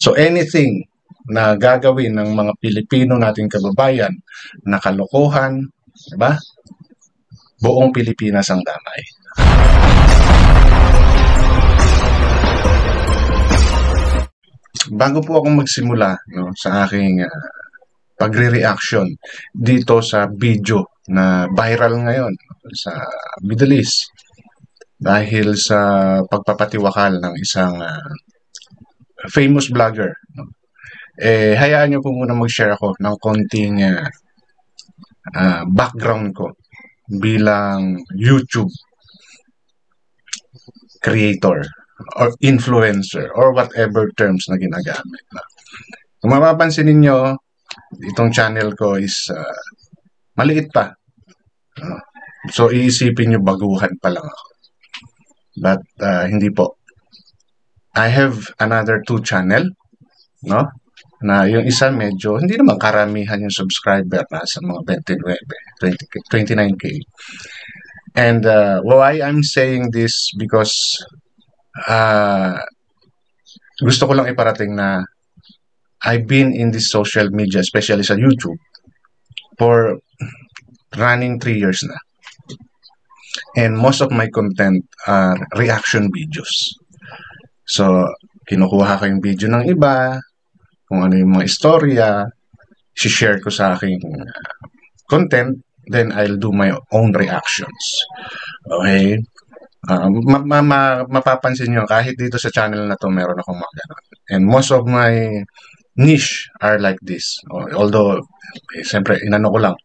So anything na gagawin ng mga Pilipino nating kababayan na kalokohan, diba? Buong Pilipinas ang damay. Bago po ako magsimula sa aking pagre-reaction dito sa video na viral ngayon sa Middle East dahil sa pagpapatiwakal ng isang famous vlogger. Hayaan niyo po muna mag-share ako ng konting background ko bilang YouTube creator or influencer or whatever terms na ginagamit. Kung mapapansin ninyo, itong channel ko is maliit pa. So iisipin nyo baguhan pa lang ako. But hindi po. I have another 2 channel, no? Na yung isa medyo, hindi naman karamihan yung subscriber, nasa mga 29K. And why I'm saying this because gusto ko lang iparating na I've been in this social media, especially sa YouTube, for running 3 years na. And most of my content are reaction videos. So, kinukuha ko yung video ng iba, kung ano yung mga istorya, share ko sa aking content, then I'll do my own reactions. Okay? Mapapansin nyo, kahit dito sa channel na to, meron akong mga ganun. And most of my niche are like this. Although, siyempre, inano ko lang.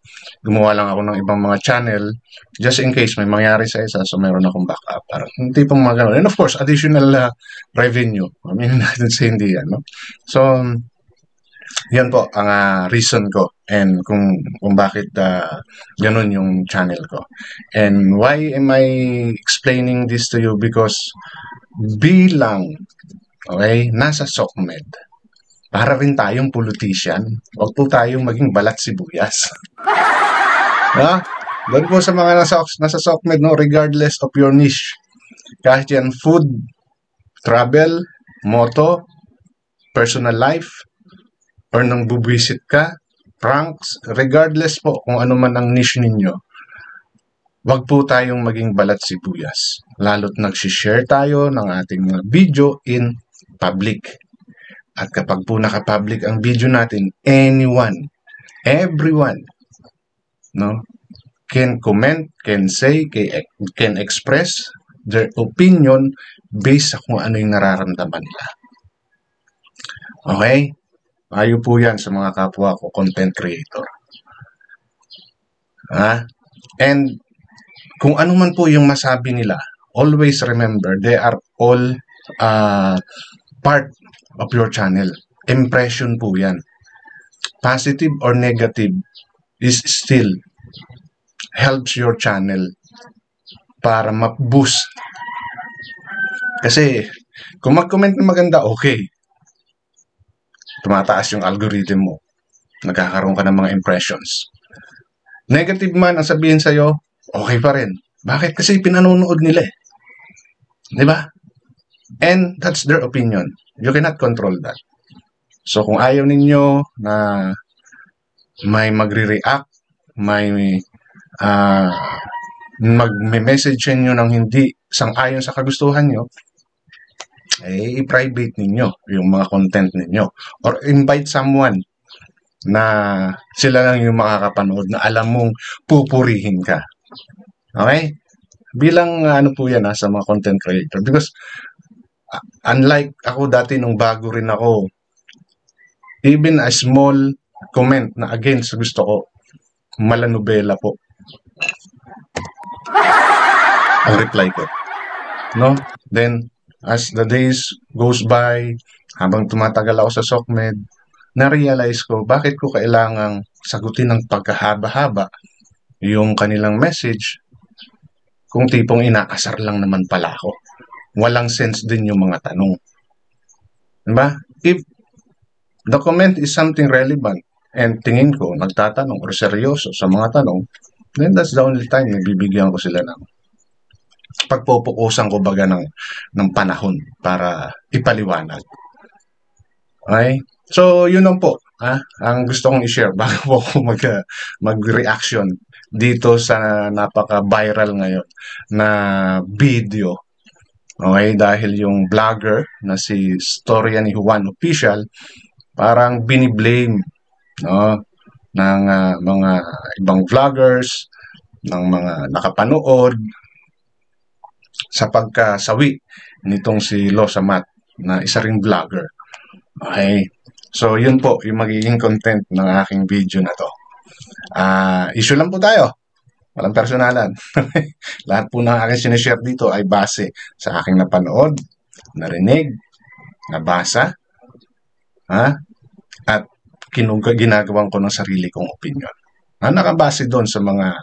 Gumawa lang ako ng ibang mga channel just in case may mangyari sa isa, so meron akong backup. Parang hindi pong mga ganun. And of course, additional revenue. I mean, natin sa hindi yan, no? So, yan po ang reason ko and kung bakit ganun yung channel ko. And why am I explaining this to you? Because bilang, okay, nasa SOCMED, para rin tayong politician, huwag po tayong maging balat sibuyas. Doon po sa mga nasa SOCMED, no, regardless of your niche, kahit yan food, travel, moto, personal life, or nang bubwisit ka, pranks, regardless po kung ano man ang niche ninyo, wag po tayong maging balat sibuyas. Lalo't nagsishare tayo ng ating mga video in public. At kapag po naka-public ang video natin, anyone, everyone, no, can comment, can say, can express their opinion based sa kung ano yung nararamdaman nila. Okay? Ayo po yan sa mga kapwa ko, content creator. And kung ano man po yung masabi nila, always remember, they are all part of your channel. Impression po yan. Positive or negative is still helps your channel para ma-boost. Kasi kung mag-comment na maganda, okay. Tumataas yung algorithm mo. Nagkakaroon ka ng mga impressions. Negative man ang sabihin sa'yo, okay pa rin. Bakit? Kasi pinanonood nila eh. Diba? And that's their opinion. You cannot control that. So kung ayaw ninyo na may magre-react, may mag-message nyo ng hindi sang-ayon sa kagustuhan nyo, i-private ninyo yung mga content ninyo. Or invite someone na sila lang yung makakapanood na alam mong pupurihin ka. Okay? Bilang ano po yan sa mga content creator. Because unlike ako dati nung bago rin ako, even a small comment na against gusto ko, malanobela po ang reply ko. No? Then, as the days goes by, habang tumatagal ako sa SOCMED, na-realize ko bakit ko kailangang sagutin ng pagkahaba-haba yung kanilang message kung tipong inaasar lang naman pala ako. Walang sense din yung mga tanong. Diba? If the comment is something relevant and tingin ko nagtatanong or seryoso sa mga tanong, then that's the only time na bibigyan ko sila ng pagpupukusan ko baga ng panahon para ipaliwanag. Okay? So, yun lang po, ang gusto kong i-share bago po ako mag-reaction dito sa napaka-viral ngayon na video. Okay? Dahil yung vlogger na si Storya ni Juan Official, parang biniblame, no, ng mga ibang vloggers, ng mga nakapanood sa pagkasawi nitong si Losamat na isa ring vlogger. Okay? So, yun po yung magiging content ng aking video na to. Issue lang po tayo. Walang personalan. Lahat po ng aking sinishare dito ay base sa aking napanood, narinig, nabasa, at ginagawan ko ng sarili kong opinion. Nakabase doon sa mga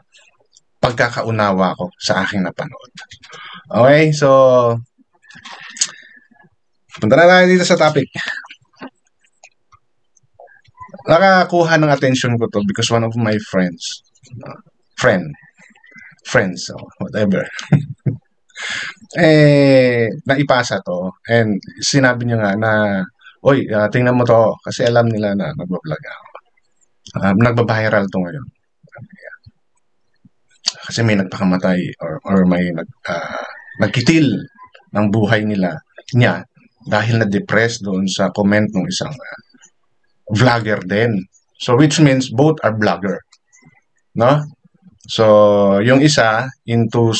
pagkakaunawa ko sa aking napanood. Okay, so punta na tayo dito sa topic. Nakakuha ng attention ko to because one of my friends, friends, whatever, naipasa to and sinabi niya nga na, oy, tingnan mo to kasi alam nila na nagbablog ako. Nagba-viral to ngayon. Kasi may nagpakamatay or may nagkitil ng buhay niya dahil na-depress doon sa comment ng isang vlogger din. So, which means both are vlogger. No? So, yung isa into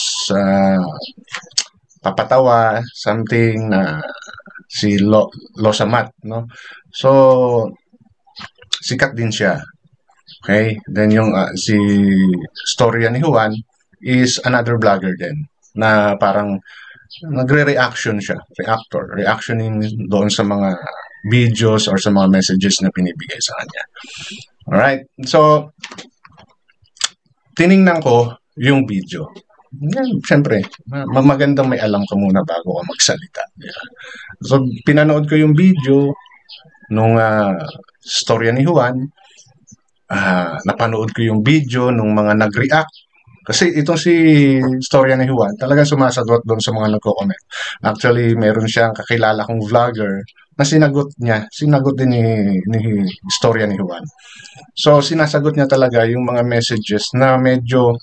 papatawa, something na si Losamat, no? So, sikat din siya. Okay? Then yung si Storya ni Juan is another vlogger din na parang nagre-reaction siya, reactioning doon sa mga videos or sa mga messages na pinibigay sa kanya. Alright? So, tiningnan ko yung video. Siyempre, magandang may alam ka muna bago ka magsalita. Yeah. So, pinanood ko yung video nung Storya ni Juan. Napanood ko yung video nung mga nag-react. Kasi itong si Storya ni Juan, talagang sumasagot doon sa mga nagko-comment. Actually, meron siyang kakilala kong vlogger na sinagot din ni Storya ni Juan. So, sinasagot niya talaga yung mga messages na medyo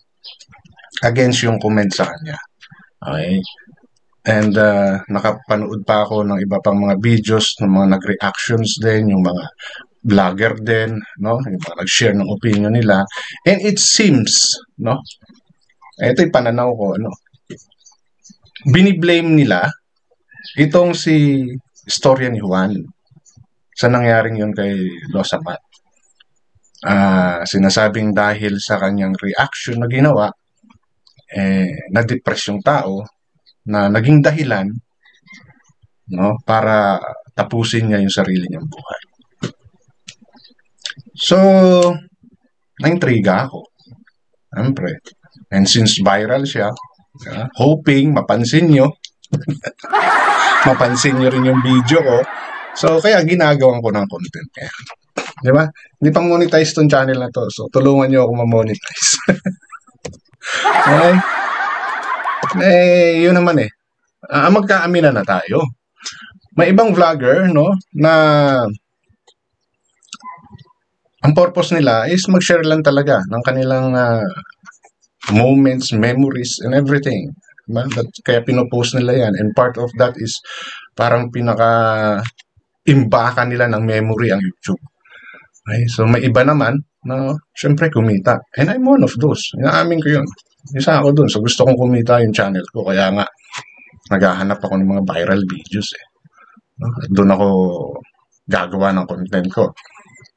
against yung comment sa kanya. Okay? And nakapanood pa ako ng iba pang mga videos ng mga nag-reactions din, yung mga vlogger din, no? Yung mga nag-share ng opinion nila. And it seems, no? Ito yung pananaw ko, ano? Biniblame nila itong si Storya ni Juan sa nangyaring yun kay Losamat. Sinasabing dahil sa kanyang reaction na ginawa, na-depress yung tao na naging dahilan, no, para tapusin niya yung sarili niyang buhay. So, naintriga ako. Siyempre. And since viral siya, hoping mapansin nyo, mapansin nyo rin yung video ko. So, kaya ginagawan ko ng content. Di ba? Hindi pang monetize tong channel na to. So, tulungan nyo ako ma-monetize. Okay? Yun naman magkaamina na tayo. May ibang vlogger, no, na ang purpose nila is mag-share lang talaga ng kanilang moments, memories, and everything. Diba? Kaya pinopost nila yan. And part of that is parang pinaka-imbaka nila ng memory ang YouTube. Okay? So may iba naman na syempre kumita. And I'm one of those. Inaamin ko yun. Isa ako dun. So gusto kong kumita yung channel ko. Kaya nga, naghahanap ako ng mga viral videos. Doon ako gagawa ng content ko.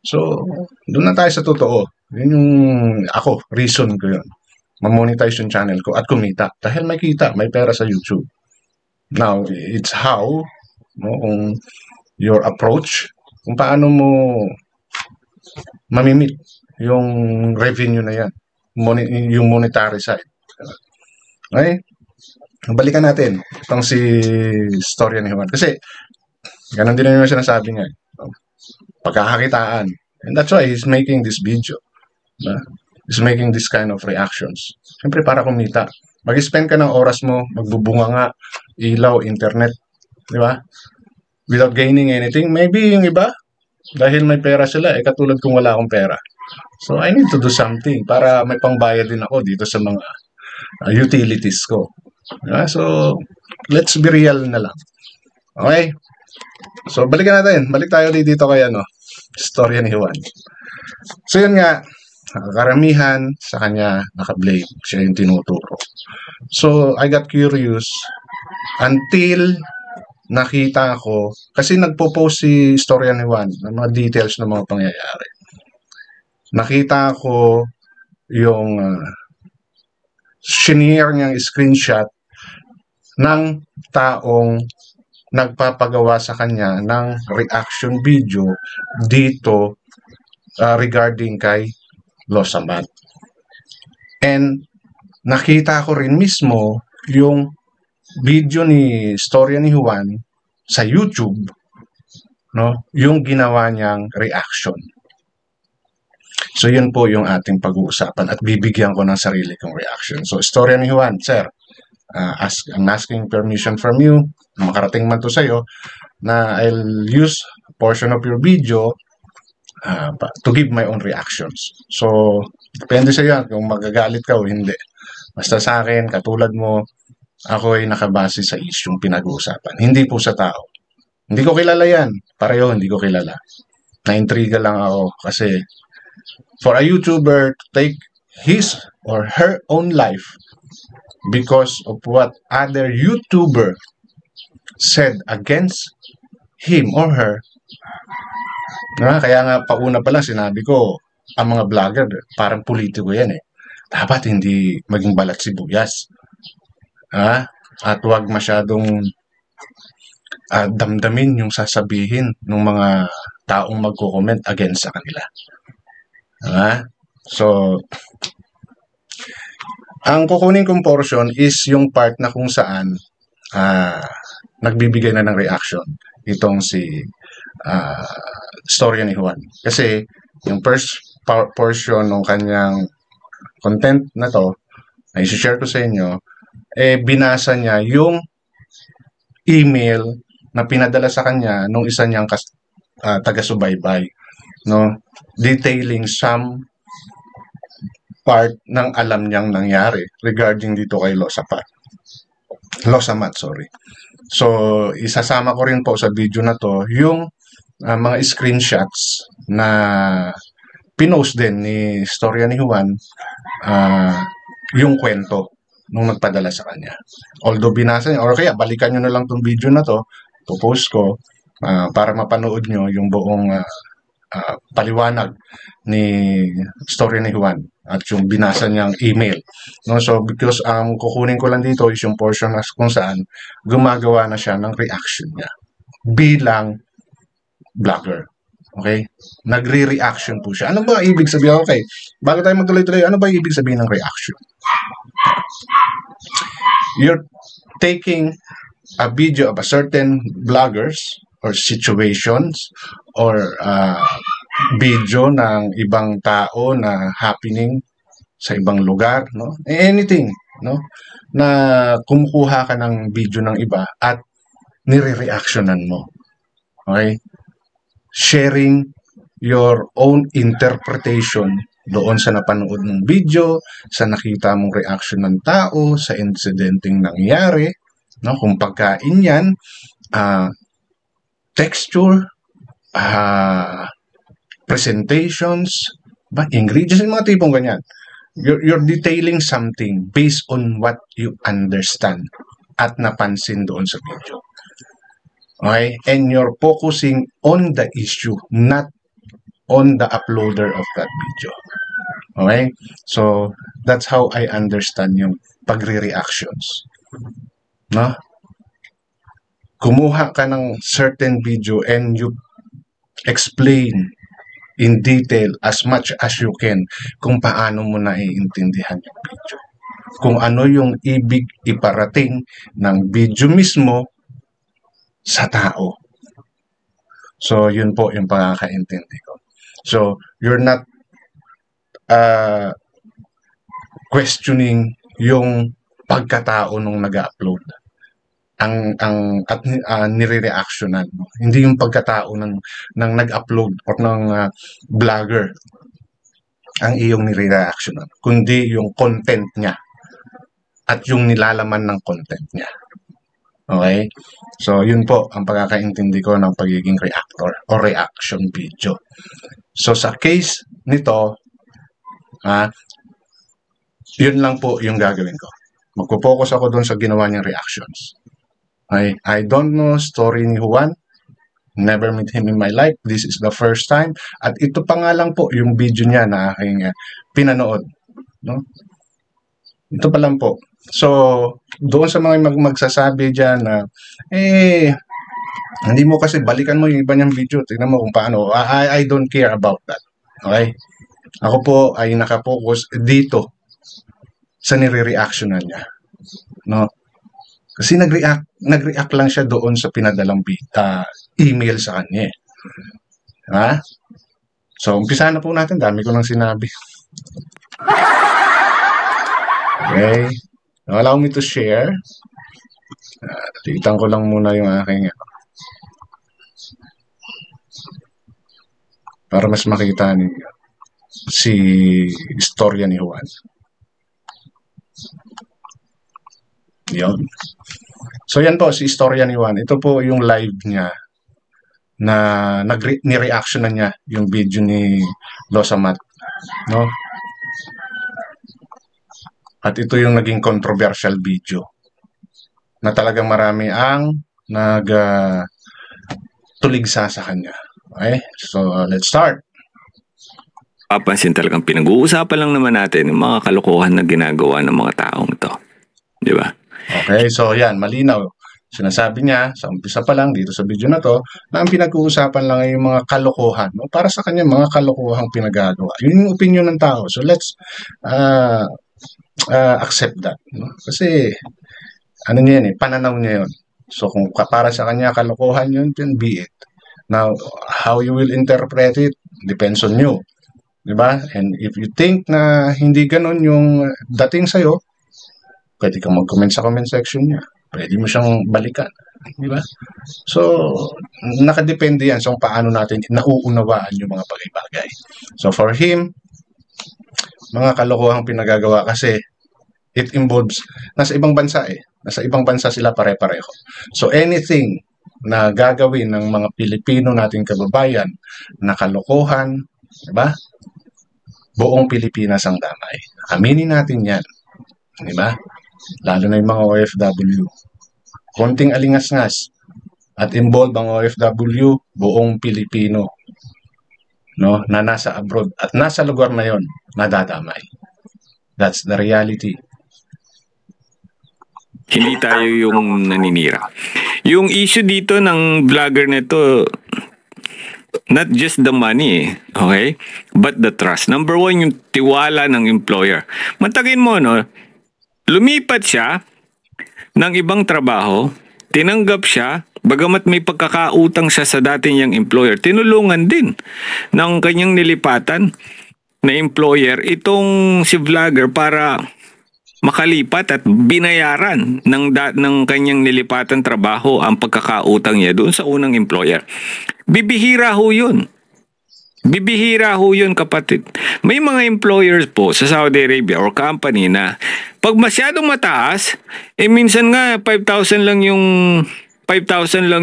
So, doon na tayo sa totoo. Yun yung ako, reason ko yun. Ma-monetize yung channel ko at kumita. Dahil may kita, may pera sa YouTube. Now, it's how, no, kung your approach, kung paano mo mamimit yung revenue na yan. Yung monetary side. Okay? Balikan natin itong si Storya ni Juan. Kasi, ganun din naman sinasabi niya. Pagkakakitaan. And that's why he's making this video. He's making this kind of reactions. Siyempre para kumita. Mag-spend ka ng oras mo, magbubunga nga, ilaw, internet. Di ba? without gaining anything. Maybe yung iba, dahil may pera sila, katulad kung wala akong pera. So, I need to do something para may pangbayad din ako dito sa mga utilities ko. So, let's be real na lang. Okay? So, balikan natin. Balik tayo dito kay storya ni Juan. So, yun nga, karamihan sa kanya naka-blame. Siya yung tinuturo. So, I got curious until nakita ko, kasi nagpo-post si storya ni Juan ng mga details ng mga pangyayari. Nakita ko yung shinare niyang screenshot ng taong nagpapagawa sa kanya ng reaction video dito regarding kay Losamat. And nakita ko rin mismo yung video ni storya ni Juan sa YouTube, no? Yung ginawa niyang reaction. So yun po yung ating pag-uusapan at bibigyan ko ng sarili kong reaction. So storya ni Juan, sir, I'm asking permission from you, makarating man to sa'yo, na I'll use a portion of your video to give my own reactions. So, depende sa iyo kung magagalit ka o hindi. Basta sa akin, katulad mo, ako ay nakabase sa isyong pinag-uusapan. Hindi po sa tao. Hindi ko kilala yan. Pareho, hindi ko kilala. Na-intriga lang ako kasi for a YouTuber to take his or her own life because of what other YouTuber said against him or her, kaya nga pauna pa lang sinabi ko, ang mga vlogger, parang politiko yan eh. Dapat hindi maging balat sibuyas. At huwag masyadong damdamin yung sasabihin ng mga taong magko-comment against sa kanila. So, ang kukunin kong portion is yung part na kung saan nagbibigay na ng reaction itong si storya ni Juan. Kasi yung first portion ng kanyang content na to, na isi-share ko sa inyo, binasa niya yung email na pinadala sa kanya nung isa niyang taga-subaybay, no? Detailing some part ng alam niyang nangyari regarding dito kay Losamat, sorry. So, isasama ko rin po sa video na to yung mga screenshots na pinost din ni storya ni Juan yung kwento nung nagpadala sa kanya. Although binasa niya, or kaya balikan nyo na lang tong video na to, post ko para mapanood nyo yung buong paliwanag ni storya ni Juan at yung binasa niyang email. No? So, because kukunin ko lang dito is yung portion na kung saan gumagawa na siya ng reaction niya bilang vlogger. Okay? Nagre-reaction po siya. Ano ba ibig sabihin? Okay, bago tayo magtuloy-tuloy, ano ba ibig sabihin ng reaction? You're taking a video of a certain vloggers or situations or video ng ibang tao na happening sa ibang lugar, no? Anything, no? Na kumukuha ka ng video ng iba at nire-reactionan mo. Okay? Sharing your own interpretation doon sa napanood ng video, sa nakita mong reaction ng tao, sa insidenteng nangyari, no? Kung pagkain yan, texture, presentations, ingredients, mga tipong ganyan. You're detailing something based on what you understand at napansin doon sa video. Okay? And you're focusing on the issue, not on the uploader of that video. Okay? So, that's how I understand yung pagre-reactions. No? Kumuha ka ng certain video and you explain in detail as much as you can kung paano mo naiintindihan yung video. Kung ano yung ibig iparating ng video mismo sa tao. So, yun po yung pagkakaintindi ko. So, you're not questioning yung pagkatao nung nag-upload. nire-reactionan, no? Hindi yung pagkatao ng nag-upload or ng vlogger ang iyong nire-reactionan, kundi yung content niya at yung nilalaman ng content niya. Okay? So, yun po ang pagkakaintindi ko ng pagiging reactor o reaction video. So, sa case nito, yun lang po yung gagawin ko. Magpo-focus ako doon sa ginawa niyang reactions. I don't know story ni Juan. Never met him in my life. This is the first time. At ito pa nga lang po yung video niya na aking pinanood. No? Ito pa lang po. So, doon sa mga magsasabi dyan na, hindi mo kasi balikan mo yung iba niyang video. Tingnan mo kung paano. I don't care about that. Okay? Ako po ay nakapokus dito sa nire-reactionan niya. No? Kasi nag-react lang siya doon sa pinadalang email sa kanya. Ha? So, umpisa na po natin. Dami ko lang sinabi. Okay. Allow me to share. Tigitan ko lang muna yung aking para mas makita ninyo si istorya ni Juan. Yun. So yan po, si istorya ni Juan. Ito po yung live niya na ni-reaction na niya yung video ni Losamat. No? At ito yung naging controversial video na talagang marami ang tuligsa sa kanya. Okay? So, let's start. Papansin talagang pinag-uusapan lang naman natin yung mga kalokohan na ginagawa ng mga taong ito. Di ba? Okay, so yan, malinaw. Sinasabi niya, sa umpisa pa lang dito sa video na to, na ang pinag-uusapan lang ay yung mga kalokohan. No? Para sa kanya, mga kalokohang pinagagawa. Yun yung opinion ng tao. So let's accept that. No? Kasi, ano niya yan pananaw niya yun. So kung para sa kanya kalokohan yun, then be it. Now, how you will interpret it, depends on you. Diba? And if you think na hindi ganun yung dating sa'yo, pwede kang mag-comment sa comment section niya. Pwede mo siyang balikan. Diba? So, nakadepende yan sa paano natin nauunawaan yung mga bagay-bagay. So, for him, mga kalokohang pinagagawa kasi it involves, nasa ibang bansa Nasa ibang bansa sila pare-pareho. So, anything na gagawin ng mga Pilipino nating kababayan na kalokohan, diba? Buong Pilipinas ang damay. Aminin natin yan. Diba? Lalo na yung mga OFW. Konting alingas-ngas at involve ang OFW, buong Pilipino, no, na nasa abroad at nasa lugar na yon, nadadamay. That's the reality. Hindi tayo yung naninira. Yung issue dito ng vlogger nito, not just the money, okay? But the trust. Number one, yung tiwala ng employer. Matagin mo, no? Lumipat siya ng ibang trabaho, tinanggap siya, bagamat may pagkakautang siya sa dati niyang employer, tinulungan din ng kanyang nilipatan na employer itong si vlogger para makalipat at binayaran ng kanyang nilipatan trabaho ang pagkakautang niya doon sa unang employer. Bibihira ho yun. Bibihira ho yun, kapatid. May mga employers po sa Saudi Arabia or company na pag masyadong mataas, minsan nga 5,000 lang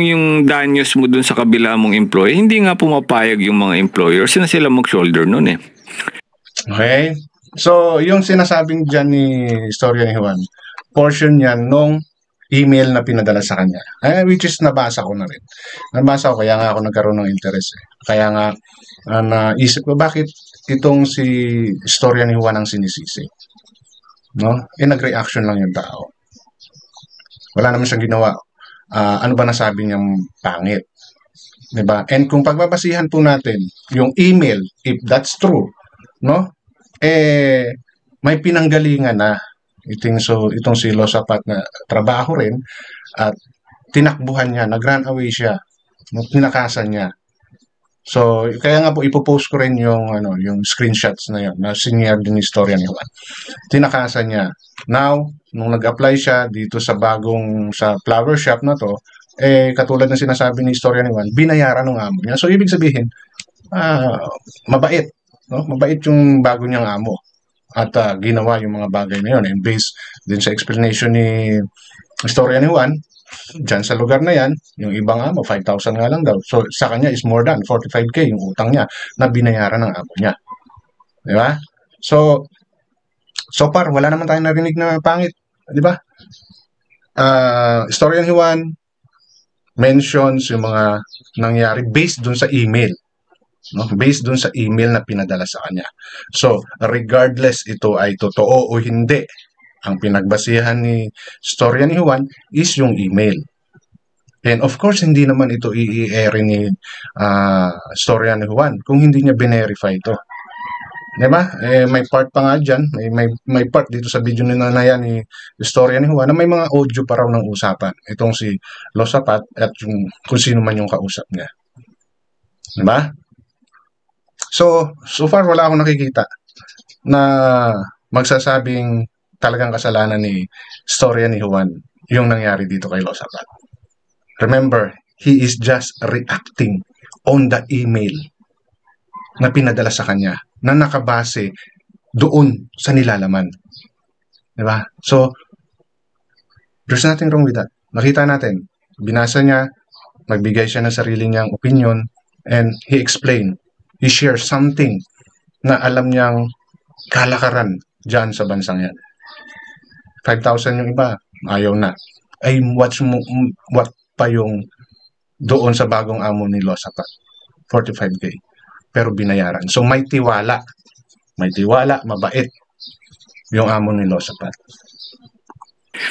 yung danyos mo dun sa kabila mong employee. Hindi nga pumapayag yung mga employers na sila mag-shoulder nun eh. Okay. So, yung sinasabing dyan ni istorya ni Juan, portion yan nung email na pinadala sa kanya. Which is nabasa ko na rin. Nabasa ko, kaya nga ako nagkaroon ng interest. Kaya nga, naisip ko, bakit itong si istorya ni Juan ang sinisisi? No? Nag-reaction lang yung tao. Wala naman siyang ginawa. Ano ba nasabi niyang pangit? Diba? And kung pagbabasihan po natin, yung email, if that's true, no? May pinanggalingan na itong si Losapat na trabaho rin at tinakbuhan niya, nag-run away siya, tinakasan niya So, kaya nga po ipopost ko rin yung yung screenshots na yun na sinyag din istorya ni Juan. Tinakasan niya. Now, nung nag-apply siya dito sa flower shop na to, katulad ng sinasabi ni istorya ni Juan, binayaran ng amo niya. So, ibig sabihin, mabait, no? Mabait yung bago niyang amo. At ginawa yung mga bagay na yun. And based din sa explanation ni istorya ni Juan, dyan sa lugar na yan, yung ibang amo, 5,000 nga lang daw. So, sa kanya is more than 45K yung utang niya na binayaran ng amo niya. Di ba? So far, wala naman tayong narinig na pangit. Di ba? Istorya ni Juan mentions yung mga nangyari based dun sa email. No? Based dun sa email na pinadala sa kanya. So, regardless ito ay totoo o hindi, ang pinagbasihan ni storya ni Juan is yung email. And of course, hindi naman ito i-air ni storya ni Juan kung hindi niya binerify ito. Diba? May part pa nga dyan, may part dito sa video ni Nanaya ni istorya ni Juan na may mga audio pa raw ng usapan. Itong si Losapat at yung, kung sino man yung kausap niya. Diba? So far wala akong nakikita na magsasabing talagang kasalanan ni istorya ni Juan yung nangyari dito kay Losapat. Remember, he is just reacting on the email na pinadala sa kanya na nakabase doon sa nilalaman. Diba? So, there's nothing wrong with that. Nakita natin, binasa niya, nagbigay siya ng sarili niyang opinion, and he explained, he shared something na alam niyang kalakaran dyan sa bansang yan. 5,000 yung iba, ayaw na. Ay, what pa yung doon sa bagong amo ni Losapat? 45K. Pero binayaran. So, may tiwala. May tiwala, mabait yung amo ni Losapat.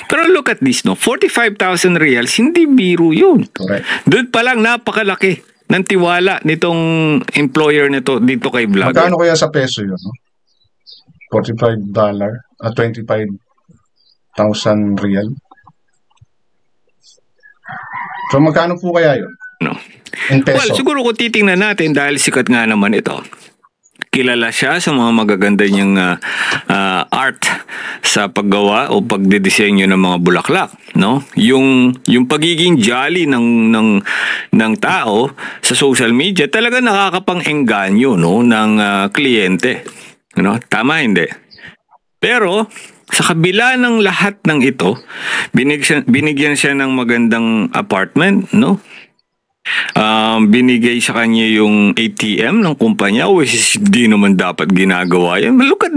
Pero look at this, no? 45,000 reals, hindi biro yun. Correct. Doon pa lang napakalaki ng tiwala nitong employer nito dito kay Vlogger. Magkano kaya sa peso yun? No? $45, 25,000 real. So magkano po kaya yun? No. In peso? Well, siguro kung titingnan natin dahil sikat nga naman ito. Kilala siya sa mga magaganda niyang art sa paggawa o pagdidisenyo ng mga bulaklak, no? Yung pagiging jolly ng tao sa social media talaga nakakapang-engganyo, no, ng kliyente. No? Tama hindi? Pero sa kabila ng lahat ng ito, binigyan siya ng magandang apartment, no? Binigay sa kanya yung ATM ng kumpanya, which is di naman dapat ginagawa yan. Look at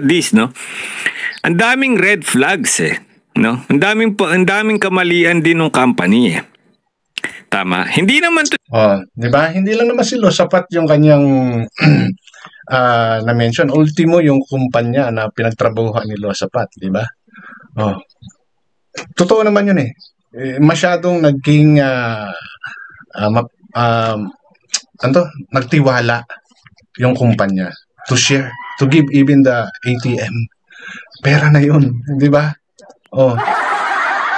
this, no? Ang daming red flags no? Ang daming kamalian din ng company Tama. Hindi naman di ba? Hindi lang naman sila sapat yung kanyang na-mention. Ultimo yung kumpanya na pinagtrabahuhan ni Losapat, di ba? Totoo naman yun masyadong naging nagtiwala yung kumpanya to share, to give even the ATM. Pera na yun, di ba?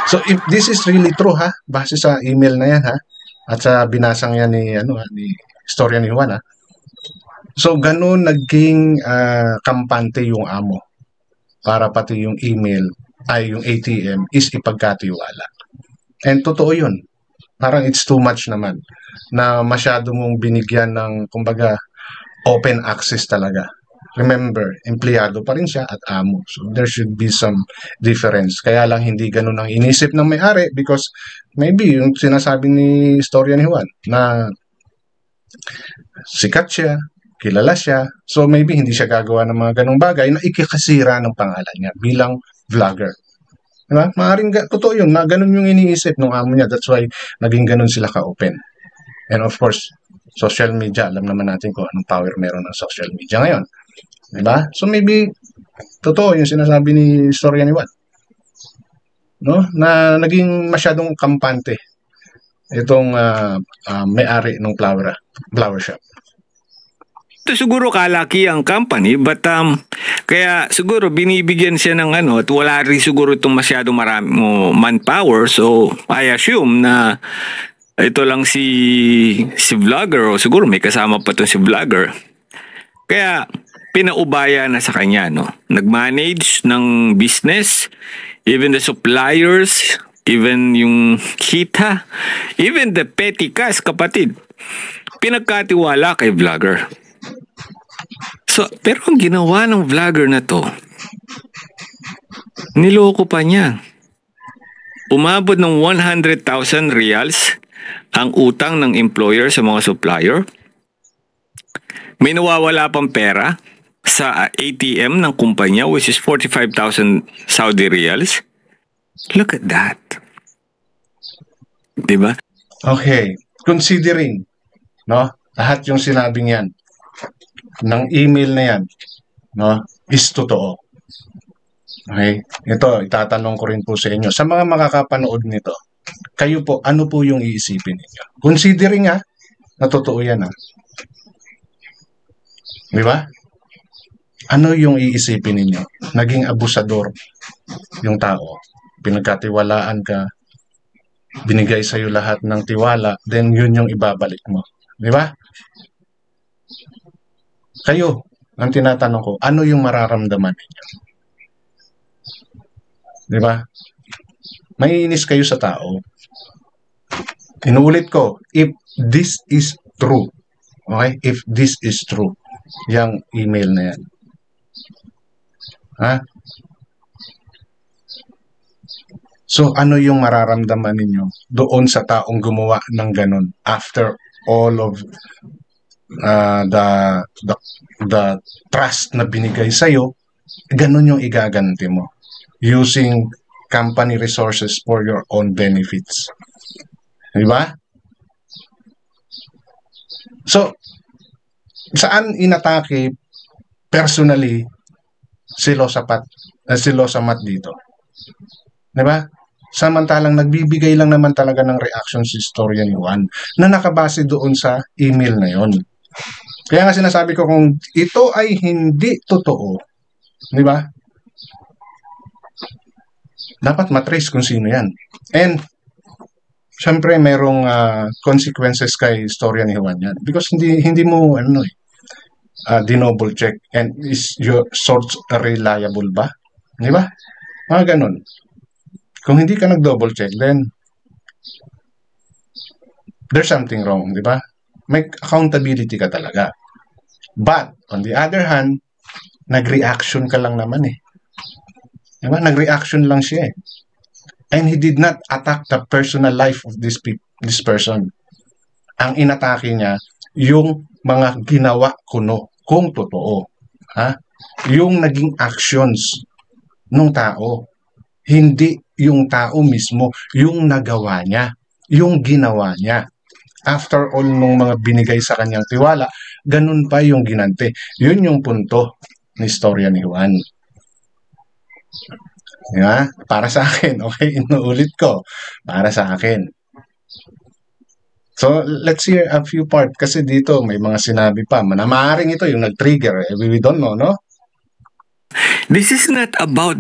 So if this is really true base sa email na yan at sa binasang yan ni istorya ni Juan So ganun naging kampante yung amo para pati yung email ay yung ATM is ipagkatiwala. And totoo yun. Parang it's too much naman na masyado mong binigyan ng kumbaga open access talaga. Remember, empleyado pa rin siya at amo. So there should be some difference. Kaya lang hindi ganun ang inisip ng may-ari because maybe yung sinasabi ni istorya ni Juan na sikat siya, kilala siya. So maybe hindi siya gagawa ng mga ganung bagay na ikikasira ng pangalan niya bilang vlogger. Diba? Maaring totoo yun na ganun yung iniisip ng amo niya. That's why naging ganun sila ka-open. And of course, social media, alam naman natin kung anong power meron ng social media ngayon. Diba? So maybe totoo yung sinasabi ni istorya ni Juan. No? Na naging masyadong kampante itong may-ari ng flower shop. Ito siguro kalaki ang company but kaya siguro binibigyan siya ng at wala rin siguro itong masyado marami manpower, so I assume na ito lang si vlogger, o siguro may kasama pa to si vlogger. Kaya pinaubaya na sa kanya, no? Nag-manage ng business, even the suppliers, even yung kita, even the petty cash, kapatid. Pinagkatiwala kay vlogger. So, pero ang ginawa ng vlogger na to, niloko pa niya. Umabot ng 100,000 reals ang utang ng employer sa mga supplier. May nawawala pang pera sa ATM ng kumpanya, which is 45,000 Saudi reals. Look at that. Diba? Okay, considering, no, lahat yung sinabing yan, ng email na yan, no, is totoo. Okay, ito, itatanong ko rin po sa inyo, sa mga makakapanood nito, kayo po, ano po yung iisipin ninyo? Considering na totoo yan Di ba? Ano yung iisipin ninyo? Naging abusador yung tao. Pinagkatiwalaan ka, binigay sa'yo lahat ng tiwala, then yun yung ibabalik mo. Di ba? Kayo, ang tinatanong ko, ano yung mararamdaman ninyo? Di ba? Maiinis kayo sa tao. Inuulit ko, if this is true, okay? If this is true, yung email na yan. Ha? So, ano yung mararamdaman ninyo doon sa taong gumawa ng ganun after all of the trust na binigay sa'yo, ganun yung igaganti mo using company resources for your own benefits. Diba? So, saan inatake personally si Losamat dito? Diba? Samantalang nagbibigay lang naman talaga ng reaction si Storya ni Juan na nakabase doon sa email na yon. Kaya nga sinasabi ko, kung ito ay hindi totoo, di ba? Dapat matrace kung sino yan. And syempre merong consequences kay Storya ni Juan yan, because hindi mo dinoble check, and is your source reliable ba? Di ba? Mga ganun. Kung hindi ka nag-double check, then there's something wrong, di ba? May accountability ka talaga. But, on the other hand, nag-reaction ka lang naman Di ba? Nag-reaction lang siya And he did not attack the personal life of this person. Ang inatake niya, yung mga ginawa kuno, kung totoo. Yung naging actions ng tao. Hindi yung tao mismo, yung nagawa niya, yung ginawa niya. After all nung mga binigay sa kanyang tiwala, ganun pa yung ginante. Yun yung punto ni Storya ni Juan. Diba? Para sa akin, okay? Inuulit ko. Para sa akin. So, let's hear a few part. Kasi dito, may mga sinabi pa. Maaaring ito yung nag-trigger. We don't know, no? This is not about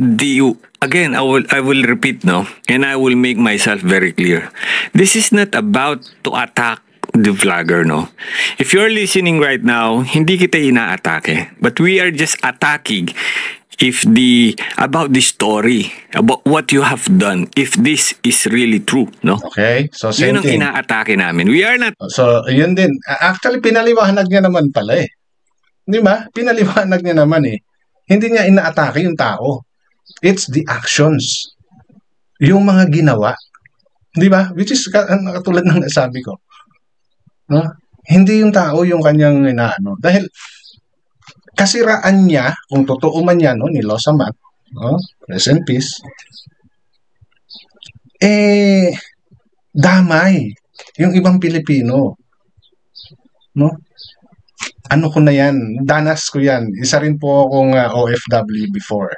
again, I will repeat, no? And I will make myself very clear. This is not about to attack the vlogger, no? If you're listening right now, hindi kita inaatake. But we are just attacking about the story, about what you have done, if this is really true, no? Okay, so same yun ang thing. inaatake namin. We are not... So, yun din. Actually, pinaliwanag niya naman pala Di ba? Pinaliwanag niya naman Hindi niya inaatake yung tao. It's the actions. Yung mga ginawa. Di ba? Which is katulad ng nasabi ko. No? Hindi yung tao yung kanyang inaano. Dahil kasiraan niya, kung totoo man yan, ni Losamat, rest in peace, damay yung ibang Pilipino. No? Ano ko na yan? Danas ko yan. Isa rin po akong OFW before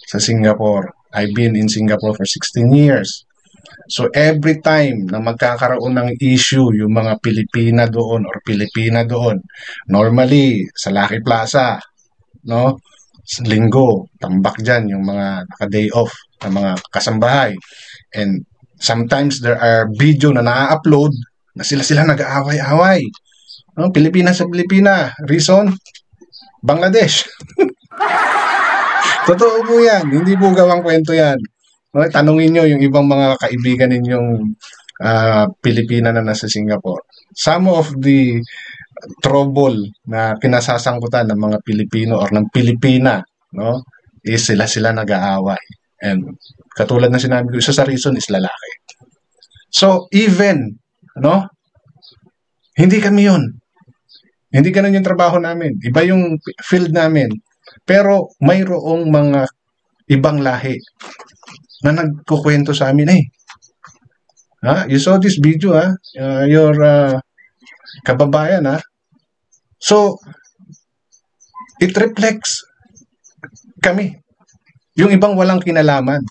sa Singapore. I've been in Singapore for 16 years. So every time na magkakaroon ng issue yung mga Pilipina doon or Pilipina doon, normally sa Lucky Plaza, no? Linggo, tambak dyan yung mga naka-day off na mga kasambahay. And sometimes there are video na na-upload na sila nag-aaway-away. No? Pilipinas sa Pilipinas. Reason? Bangladesh. Totoo po yan. Hindi po gawang kwento yan. No? Tanungin nyo yung ibang mga kaibigan ninyong Pilipina na nasa Singapore. Some of the trouble na kinasasangkutan ng mga Pilipino or ng Pilipina, no, is sila nag-aaway. And katulad na sinabi ko, isa sa reason is lalaki. So even, no, hindi kami yun. Hindi ganun yung trabaho namin. Iba yung field namin. Pero mayroong mga ibang lahi na nagkukwento sa amin you saw this video your kababayan So it reflects kami. Yung ibang walang kinalaman.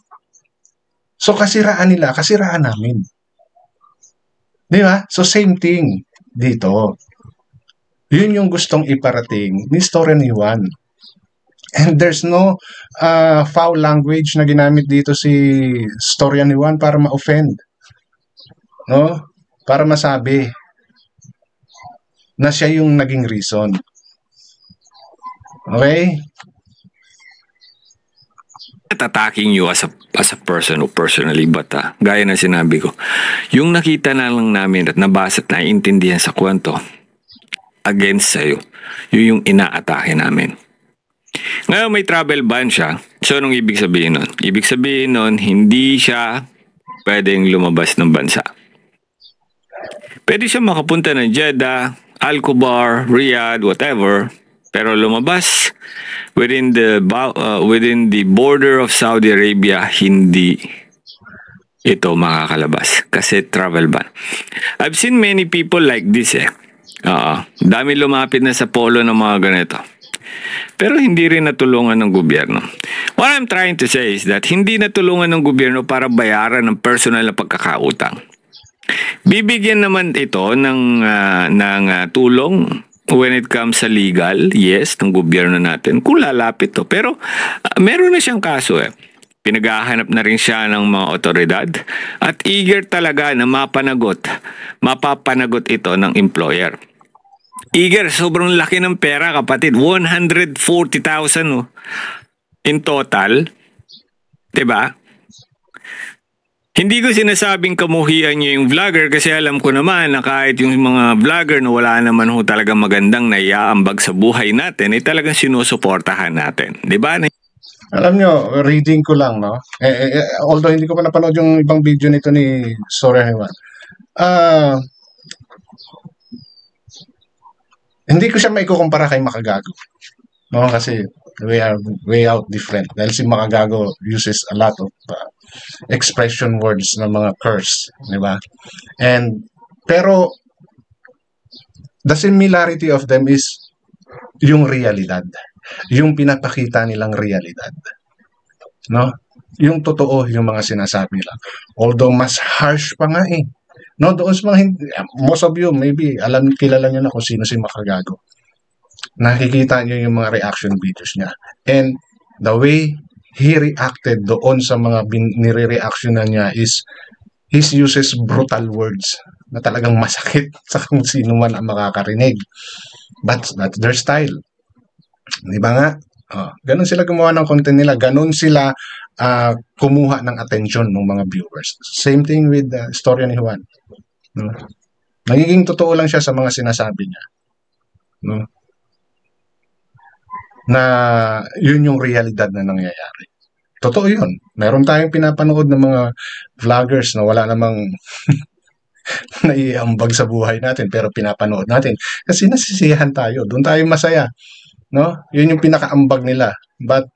So kasiraan nila, kasiraan namin. Di ba? So same thing dito. Yun yung gustong iparating ni Storya ni Juan. And there's no foul language na ginamit dito si Storya ni Juan para ma-offend. No? Para masabi na siya yung naging reason. Okay? Not attacking you as a person o personally, but gaya na sinabi ko, yung nakita na lang namin at nabasa at naiintindihan sa kwento against sa'yo, yun yung inaatake namin. Ngayon may travel ban siya. So anong ibig sabihin nun? Ibig sabihin nun, hindi siya pwedeng lumabas ng bansa. Pwede siya makapunta ng Jeddah, Al-Kubar, Riyadh, whatever, pero lumabas within the border of Saudi Arabia, hindi ito makakalabas kasi travel ban. I've seen many people like this dami lumapit na sa polo ng mga ganito. Pero hindi rin natulungan ng gobyerno. What I'm trying to say is that hindi natulungan ng gobyerno para bayaran ng personal na pagkakautang. Bibigyan naman ito ng tulong when it comes sa legal, yes, ng gobyerno natin, kung lalapit to. Pero meron na siyang kaso Pinaghahanap na rin siya ng mga otoridad at eager talaga na mapapanagot ito ng employer. Eager, sobrang laki ng pera kapatid, 140,000 in total, 'di ba? Hindi ko sinasabing kamuhian niya yung vlogger kasi alam ko naman na kahit yung mga vlogger na wala naman talaga magandang naiaambag sa buhay natin, talagang sinusuportahan natin. Di ba? Alam nyo, reading ko lang, no? Although hindi ko pa napanood yung ibang video nito ni Storya ni Juan. Hindi ko siya maikukumpara kay Makagago. No? Kasi we are way out different. Dahil si Makagago uses a lot of expression words na mga curse, di ba? Pero the similarity of them is yung realidad, yung pinapakita nilang realidad, no? Yung totoo, yung mga sinasabi nila. Although mas harsh pa nga no? Doon sa mga most of you maybe kilala niyo na kung sino si Makagago. Nakikita niyo yung mga reaction videos niya, and the way he reacted doon sa mga nire-reaction na niya is he uses brutal words na talagang masakit sa kung sino man ang makakarinig. But that's their style. Di ba nga? Ganun sila gumawa ng content nila. Ganun sila kumuha ng attention ng mga viewers. Same thing with Storya ni Juan. No? Nagiging totoo lang siya sa mga sinasabi niya. No? Na yun yung realidad na nangyayari. Totoo yun. Meron tayong pinapanood ng mga vloggers na wala namang naiambag sa buhay natin pero pinapanood natin kasi nasisiyahan tayo. Doon tayo masaya. No? Yun yung pinakaambag nila. But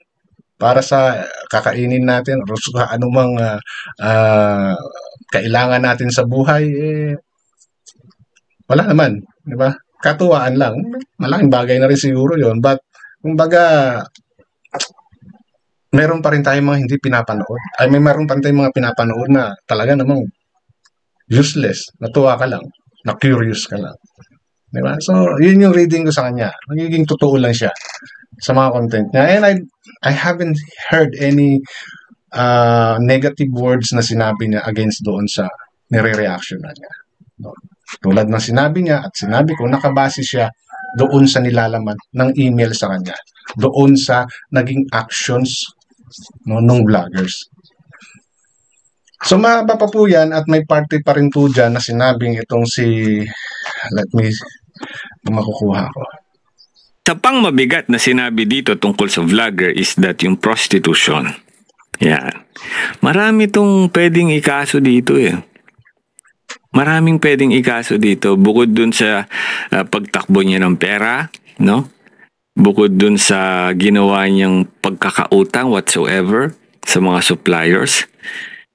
para sa kakainin natin o sa anumang kailangan natin sa buhay, wala naman. Di ba? Katuwaan lang. Malaking bagay na rin siguro yun. But kumbaga, meron pa rin tayong mga hindi pinapanood. Meron pa rin tayong mga pinapanood na talaga namang useless. Natuwa ka lang. Na-curious ka lang. Diba? So, yun yung reading ko sa kanya. Nagiging totoo lang siya sa mga content niya. And I haven't heard any negative words na sinabi niya against doon sa nire-reaction na niya. No? Tulad ng sinabi niya at sinabi ko, nakabase siya doon sa nilalaman ng email sa kanya. Doon sa naging actions nung vloggers. So mahaba pa po yan at may party pa rin po dyan na sinabing itong si, let me, makukuha ko. Sa pang mabigat na sinabi dito tungkol sa vlogger is that yung prostitution. Yan. Marami tong pwedeng ikaso dito eh. Maraming pwedeng ikaso dito bukod dun sa pagtakbo niya ng pera, no? Bukod dun sa ginawa niyang pagkakautang whatsoever sa mga suppliers.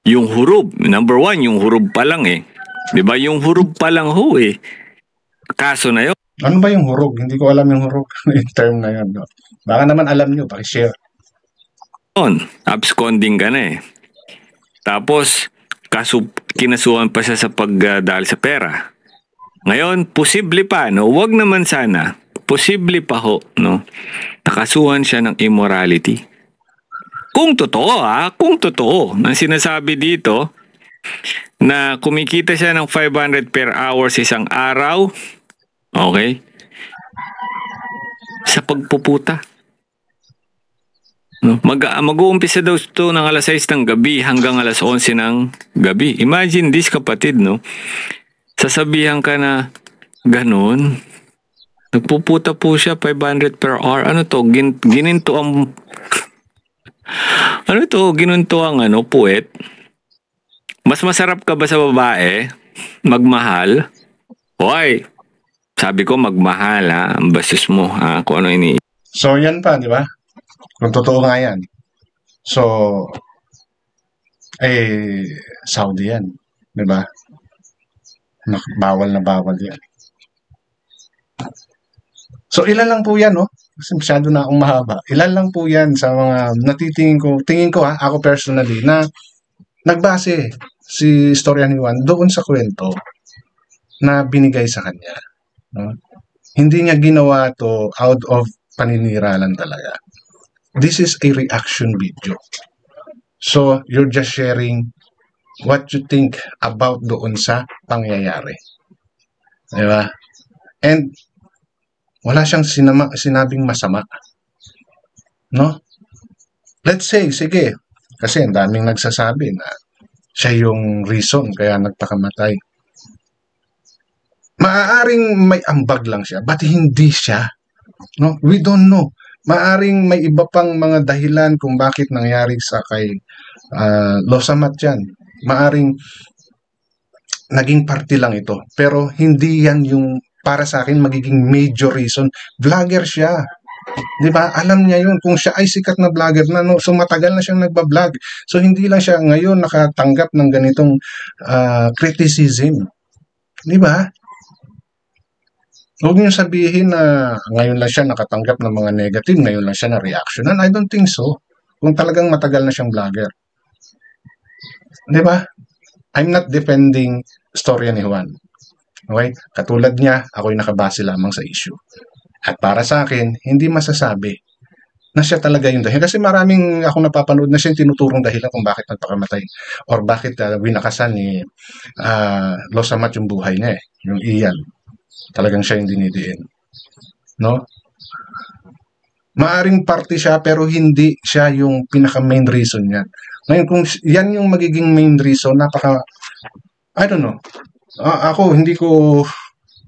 Yung hurub, number one, yung hurub pa lang eh. 'Di ba? Yung hurub pa lang ho eh. Kaso na 'yon. Ano ba yung hurug? Hindi ko alam yung hurug. Yung term na yun. No? Baka naman alam nyo, pakishare. Absconding ka na eh. Tapos, kinasuhan pa siya sa pagdahil sa pera. Ngayon, posible pa, no? Huwag naman sana. Posible pa ho, no? Nakasuhan siya ng immorality. Kung totoo, kung totoo, ang sinasabi dito, na kumikita siya ng 500 per hour sa isang araw, okay? Sa pagpuputa. No? Mag-uumpisa daw ito ng alas 6 ng gabi hanggang alas 11 ng gabi. Imagine this, kapatid, no? Sasabihan ka na ganun. Nagpuputa po siya 500 per hour. Ano to? Gininto ang ano to? Ginunto ang puwet. Mas masarap ka ba sa babae? Magmahal? Hoy! Sabi ko magmahal ang bastos mo kung ano ini. So yan pa, di ba? Kung totoo nga yan. So, Saudi yan. Di ba? Bawal na bawal yan. So ilan lang po yan, no? Kasi masyado na akong mahaba. Ilan lang po yan sa mga tingin ko ako personally, na nagbase si Storya ni Juan doon sa kwento na binigay sa kanya. No? Hindi niya ginawa to out of paninira lang talaga. This is a reaction video. So, you're just sharing what you think about doon sa pangyayari. Diba? And, wala siyang sinabing masama. No? Let's say, sige, kasi ang daming nagsasabi na siya yung reason kaya nagpakamatay. Maaaring may ambag lang siya, but hindi siya. No? We don't know. Maaaring may iba pang mga dahilan kung bakit nangyari sa kay Losamat yan. Maaaring naging party lang ito. Pero hindi yan yung para sa akin magiging major reason. Vlogger siya. Di ba? Alam niya yun. Kung siya ay sikat na vlogger na, no? So matagal na siyang nagbablog. So hindi lang siya ngayon nakatanggap ng ganitong criticism. Di ba? Huwag niyo sabihin na ngayon lang siya nakatanggap ng mga negative, ngayon lang siya na-reactionan. I don't think so. Kung talagang matagal na siyang vlogger. Di ba? I'm not defending Storya ni Juan. Okay? Katulad niya, ako'y nakabase lamang sa issue. At para sa akin, hindi masasabi na siya talaga yung dahilan. Kasi maraming ako napapanood na siya yung tinuturong dahilan kung bakit nagpakamatay. Or bakit winakasan ni Losamat yung buhay niya yung Ian. Talagang siya yung dinidiin. No? Maaring party siya pero hindi siya yung pinaka-main reason niya. Ngayon, kung yan yung magiging main reason, I don't know. Ako, hindi ko,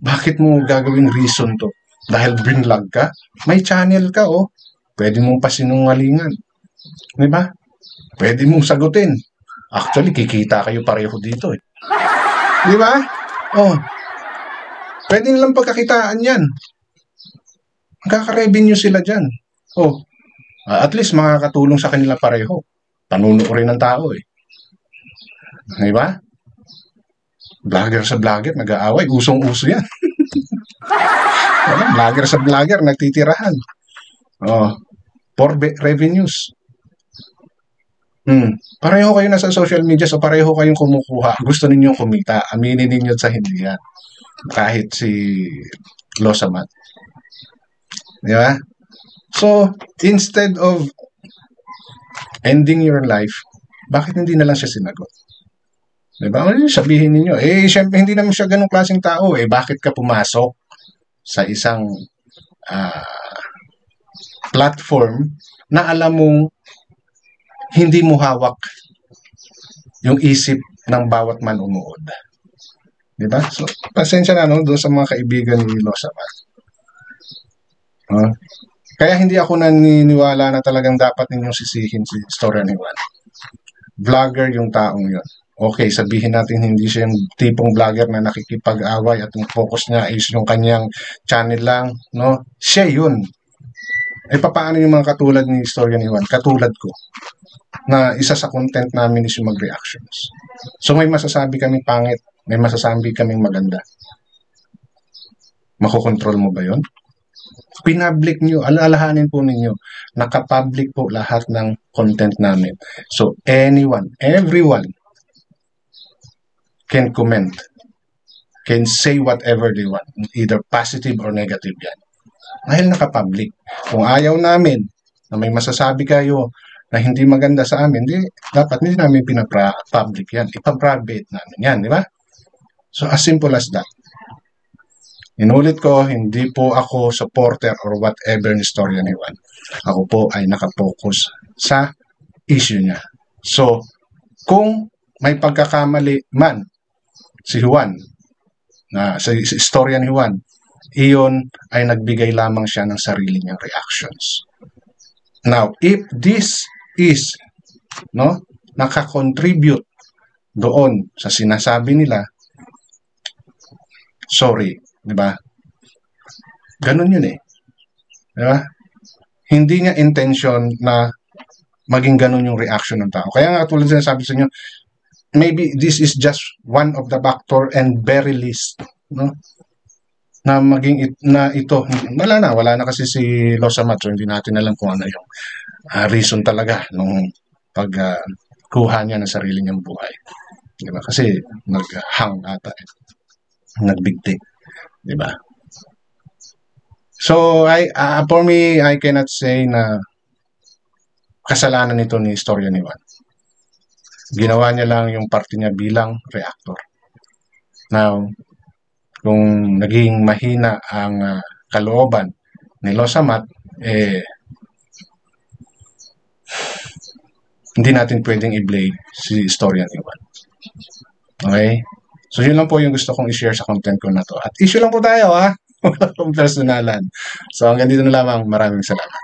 bakit mo gagawing reason to? Dahil binlog ka? May channel ka, oh. Pwede mong pasinungalingan. Diba? Pwede mong sagutin. Actually, kikita kayo pareho dito, eh. Diba? Oh. Pwede nilang pagkakitaan yan. Magkaka-revenue sila dyan. Oh. At least makakatulong sa kanila pareho. Panuno rin ng tao, eh. Diba? Vlogger sa vlogger, nag-aaway. Usong-uso yan. Vlogger sa vlogger, nagtitirahan. Oh. For revenues. Pareho kayo nasa social media, so pareho kayong kumukuha. Gusto ninyong kumita. Aminin ninyo sa hindi yan. Kahit si Losamat. Di ba? So, instead of ending your life, bakit hindi na lang siya sinagot? Diba? Sabihin ninyo, syempre hindi naman siya ganong klaseng tao bakit ka pumasok sa isang platform na alam mong hindi mo hawak yung isip ng bawat manunood. Diba? So, pasensya na doon sa mga kaibigan ni Losamat. Kaya hindi ako naniniwala na talagang dapat ninyong sisihin si Istorya ni Juan. Vlogger yung taong yun. Okay, sabihin natin hindi siya yung tipong vlogger na nakikipag-away at yung focus niya is yung kanyang channel lang, no? Siya yun. Paano yung mga katulad ni Istorya ni Juan? Katulad ko, na isa sa content namin is yung mag-reactions. So may masasabi kaming pangit, may masasabi kaming maganda. Makokontrol mo ba yun? Pinpublic nyo, alalahanin po ninyo, nakapublic po lahat ng content namin. So anyone, everyone can comment, can say whatever they want, either positive or negative yan. Dahil nakapublic. Kung ayaw namin na may masasabi kayo na hindi maganda sa amin, dapat hindi namin pinapublic yan. Ipa-private namin yan, di ba? So as simple as that. Inulit ko, hindi po ako supporter or whatever ni Istorya ni Juan. Ako po ay nakapokus sa issue niya. So, kung may pagkakamali man si Juan, sa Istorya ni Juan, iyon ay nagbigay lamang siya ng sarili niyang reactions. Now, if this is nakakontribute doon sa sinasabi nila, sorry, di ba? Ganun yun di ba? Hindi niya intention na maging ganun yung reaction ng tao. Kaya nga tulad na sabi sa inyo, maybe this is just one of the factor and very least, na maging ito. Wala na kasi si Losamat, so hindi natin alam kung ano yung reason talaga nung pagkuha niya ng sarili niyang buhay. Di ba? Kasi nag-hang ata, nagbigti. Di ba? So, for me, I cannot say na kasalanan nito ni Istorya ni Juan. Ginawa niya lang yung parte niya bilang reactor. Now, kung naging mahina ang kalooban ni Losamat, hindi natin pwedeng i-blame si Istorya ni Juan. Okay? So, yun lang po yung gusto kong i-share sa content ko na to. At issue lang po tayo, Wala pong personalan. So, hanggang dito na lamang. Maraming salamat.